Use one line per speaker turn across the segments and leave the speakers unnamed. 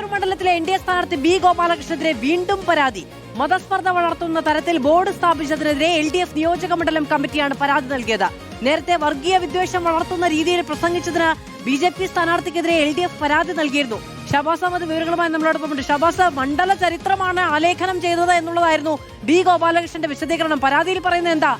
ഗുരുവായൂർ മണ്ഡലത്തിലെ N D A സ്ഥാനാർത്ഥി B ഗോപാലകൃഷ്ണനെതിരെ വീണ്ടും പരാതി. മതസ്പർദ്ധ വളർത്തുന്ന തരത്തിൽ ബോർഡ് സ്ഥാപിച്ചതിനെതിരെ LDF നിയോജക മണ്ഡലം കമ്മിറ്റിയാണ് പരാതി നൽകിയത്. നേരത്തെ വർഗീയ വിദ്വേഷം വളർത്തുന്ന രീതിയിൽ പ്രസംഗിച്ചതിന് BJP സ്ഥാനാർത്ഥിക്കെതിരെ LDF പരാതി നൽകിയിരുന്നു. ഷബാസ് അഹമ്മദ് വിവരങ്ങളുമായി നമ്മളോടൊപ്പമുണ്ട്. ഷബാസ്, മണ്ഡല ചരിത്രമാണ് ആലേഖനം ചെയ്തത് എന്നുള്ളതായിരുന്നു ബി ഗോപാലകൃഷ്ണന്റെ വിശദീകരണം. പരാതിയിൽ പറയുന്നത് എന്താ?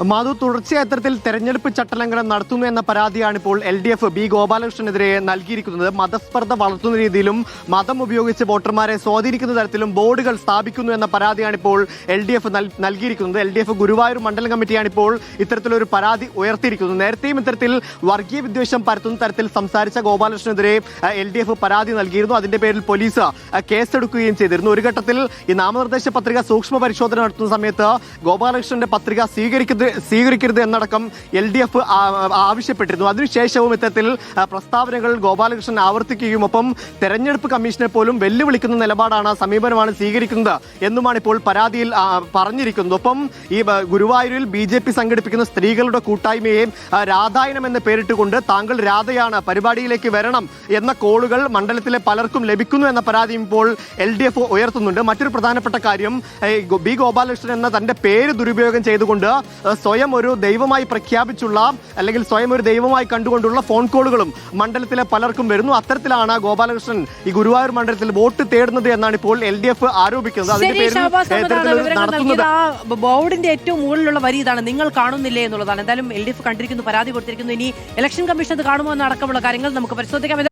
മാധു, തുടർച്ചയായ തരത്തിൽ തെരഞ്ഞെടുപ്പ് ചട്ടലംഘനം നടത്തുന്നു എന്ന പരാതിയാണ് ഇപ്പോൾ LDF ബി ഗോപാലകൃഷ്ണനെതിരെ നൽകിയിരിക്കുന്നത്. മതസ്പർദ്ധ വളർത്തുന്ന രീതിയിലും മതം ഉപയോഗിച്ച് വോട്ടർമാരെ സ്വാധീനിക്കുന്ന തരത്തിലും ബോർഡുകൾ സ്ഥാപിക്കുന്നു എന്ന പരാതിയാണ് ഇപ്പോൾ LDF നൽകിയിരിക്കുന്നത്. LDF ഗുരുവായൂർ മണ്ഡലം കമ്മിറ്റിയാണ് ഇപ്പോൾ ഇത്തരത്തിലൊരു പരാതി ഉയർത്തിയിരിക്കുന്നത്. നേരത്തെയും ഇത്തരത്തിൽ വർഗീയ വിദ്വേഷം പരത്തുന്ന തരത്തിൽ സംസാരിച്ച ഗോപാലകൃഷ്ണനെതിരെ LDF പരാതി നൽകിയിരുന്നു. അതിന്റെ പേരിൽ പോലീസ് കേസെടുക്കുകയും ചെയ്തിരുന്നു. ഒരു ഘട്ടത്തിൽ ഈ നാമനിർദ്ദേശ പത്രിക സൂക്ഷ്മ പരിശോധന നടത്തുന്ന സമയത്ത് ഗോപാലകൃഷ്ണന്റെ പത്രിക സ്വീകരിക്കരുത് എന്നടക്കം LDF ആവശ്യപ്പെട്ടിരുന്നു. അതിനുശേഷവും ഇത്തരത്തിൽ പ്രസ്താവനകൾ ഗോപാലകൃഷ്ണൻ ആവർത്തിക്കുകയും ഒപ്പം തെരഞ്ഞെടുപ്പ് കമ്മീഷനെ പോലും വെല്ലുവിളിക്കുന്ന നിലപാടാണ്, സമീപനമാണ് സ്വീകരിക്കുന്നത് എന്നുമാണ് ഇപ്പോൾ പരാതിയിൽ പറഞ്ഞിരിക്കുന്നത്. ഒപ്പം ഈ ഗുരുവായൂരിൽ BJP സംഘടിപ്പിക്കുന്ന സ്ത്രീകളുടെ കൂട്ടായ്മയെ രാധായനം എന്ന് പേരിട്ടുകൊണ്ട് താങ്കൾ രാധയാണ്, പരിപാടിയിലേക്ക് വരണം എന്ന കോളുകൾ മണ്ഡലത്തിലെ പലർക്കും ലഭിക്കുന്നു എന്ന പരാതിയും ഇപ്പോൾ LDF ഉയർത്തുന്നുണ്ട്. മറ്റൊരു പ്രധാനപ്പെട്ട കാര്യം, ബി ഗോപാലകൃഷ്ണൻ എന്ന തന്റെ പേര് ദുരുപയോഗം ചെയ്തുകൊണ്ട് സ്വയം ഒരു ദൈവമായി പ്രഖ്യാപിച്ചുള്ള അല്ലെങ്കിൽ സ്വയം ഒരു ദൈവമായി കണ്ടുകൊണ്ടുള്ള ഫോൺ കോളുകളും മണ്ഡലത്തിലെ പലർക്കും വരുന്നു. അത്തരത്തിലാണ് ഗോപാലകൃഷ്ണൻ ഈ ഗുരുവായൂർ മണ്ഡലത്തിൽ വോട്ട് തേടുന്നത് എന്നാണ് ഇപ്പോൾ LDF ആരോപിക്കുന്നത്.
ബോർഡിന്റെ ഏറ്റവും മുകളിലുള്ള വരി ഇതാണ്, നിങ്ങൾ കാണുന്നില്ലേ എന്നുള്ളതാണ്. എന്തായാലും LDF കണ്ടിരിക്കുന്നു, പരാതി കൊടുത്തിരിക്കുന്നു. ഇനി ഇലക്ഷൻ കമ്മീഷൻ അത് കാണുമോ എന്നടക്കമുള്ള കാര്യങ്ങൾ നമുക്ക് പരിശോധിക്കാം.